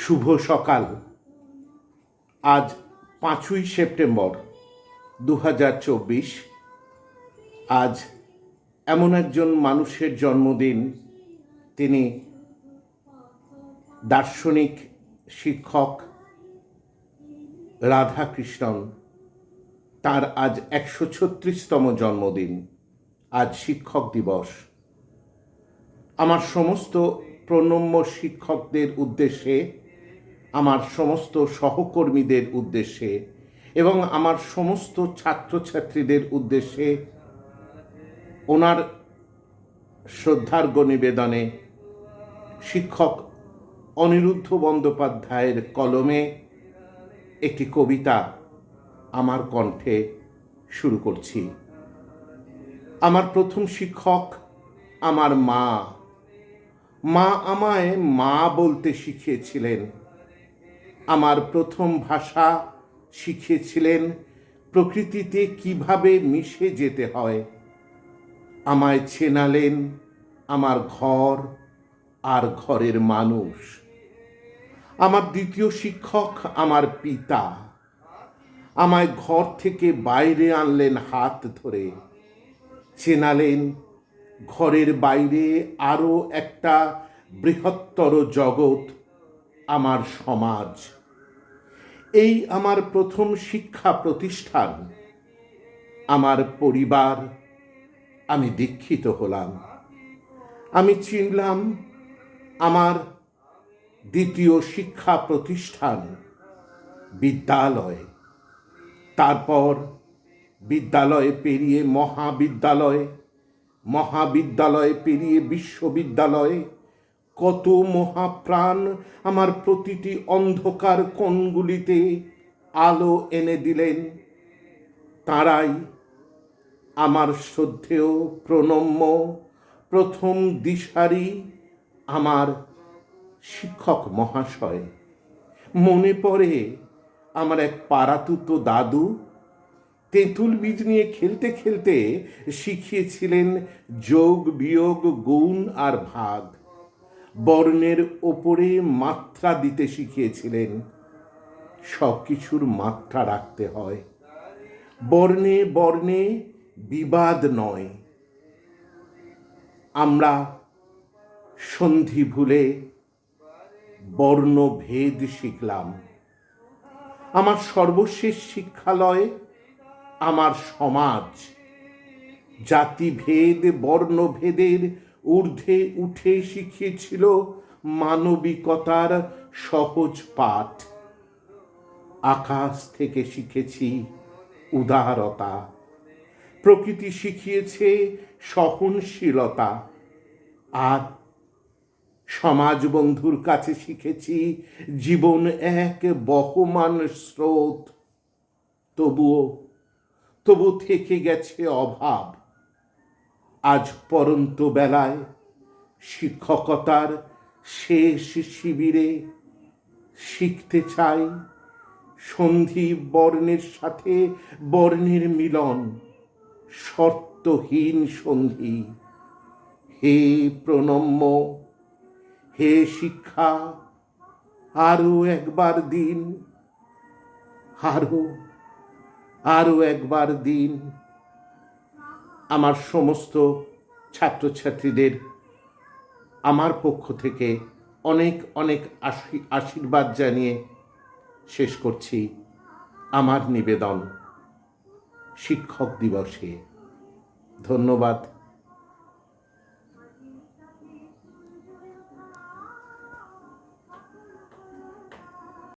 শুভ সকাল। আজ 5ই সেপ্টেম্বর 2024। আজ এমন একজন মানুষের জন্মদিন, তিনি দার্শনিক শিক্ষক রাধাকৃষ্ণন। তার আজ 136তম জন্মদিন। আজ শিক্ষক দিবস। আমার সমস্ত প্রণম্য শিক্ষকদের উদ্দেশ্যে, আমার সমস্ত সহকর্মীদের উদ্দেশ্যে এবং আমার সমস্ত ছাত্রছাত্রীদের উদ্দেশ্যে ওনার শ্রদ্ধার্ঘ নিবেদনে শিক্ষক অনিরুদ্ধ বন্দ্যোপাধ্যায়ের কলমে একটি কবিতা আমার কণ্ঠে শুরু করছি। আমার প্রথম শিক্ষক আমার মা। মা আমায় মা বলতে শিখিয়েছিলেন। আমার প্রথম ভাষা শিখিয়েছিলেন প্রকৃতিতে কিভাবে মিশে যেতে হয়। আমায় চেনালেন আমার ঘর আর ঘরের মানুষ। আমার দ্বিতীয় শিক্ষক আমার পিতা। আমায় ঘর থেকে বাইরে আনলেন হাত ধরে, চেনালেন ঘরের বাইরে আরও একটা বৃহত্তর জগৎ, আমার সমাজ। এই আমার প্রথম শিক্ষা প্রতিষ্ঠান, আমার পরিবার। আমি দীক্ষিত হলাম। আমি চিনলাম আমার দ্বিতীয় শিক্ষা প্রতিষ্ঠান, বিদ্যালয়। তারপর বিদ্যালয় পেরিয়ে মহাবিদ্যালয়, মহাবিদ্যালয় পেরিয়ে বিশ্ববিদ্যালয়। কত মহাপ্রাণ আমার প্রতিটি অন্ধকার কোণগুলিতে আলো এনে দিলেন। তাঁরাই আমার শ্রদ্ধেয় প্রণম্য প্রথম দিশারি, আমার শিক্ষক মহাশয়। মনে পড়ে আমার এক পাড়াতুতো দাদু তেঁতুল বীজ নিয়ে খেলতে খেলতে শিখিয়েছিলেন যোগ বিয়োগ, গুণ আর ভাগ। বর্ণের ওপরে মাত্রা দিতে শিখিয়েছিলেন। সব কিছুর মাত্রা রাখতে হয়, বর্ণে বর্ণে বিবাদ নয়। আমরা সন্ধি ভুলে বর্ণভেদ শিখলাম। আমার সর্বশেষ শিক্ষালয় আমার সমাজ। জাতিভেদ বর্ণভেদের ঊর্ধ্বে উঠে শিখিয়েছিল মানবিকতার সহজ পাঠ। আকাশ থেকে শিখেছি উদারতা। প্রকৃতি শিখিয়েছে সহনশীলতা। আর সমাজ বন্ধুর কাছে শিখেছি জীবন এক বহমান স্রোত। তবু থেকে গেছে অভাব। আজ পরন্ত বেলায় শিক্ষকতার শেষ শিবিরে শিখতে চাই সন্ধি বর্ণের সাথে বর্ণের মিলন, শর্তহীন সন্ধি। হে প্রণম্য, হে শিক্ষা, আরো একবার দিন, আরো একবার দিন। আমার সমস্ত ছাত্রছাত্রীদের আমার পক্ষ থেকে অনেক অনেক আশীর্বাদ জানিয়ে শেষ করছি আমার নিবেদন শিক্ষক দিবসে। ধন্যবাদ।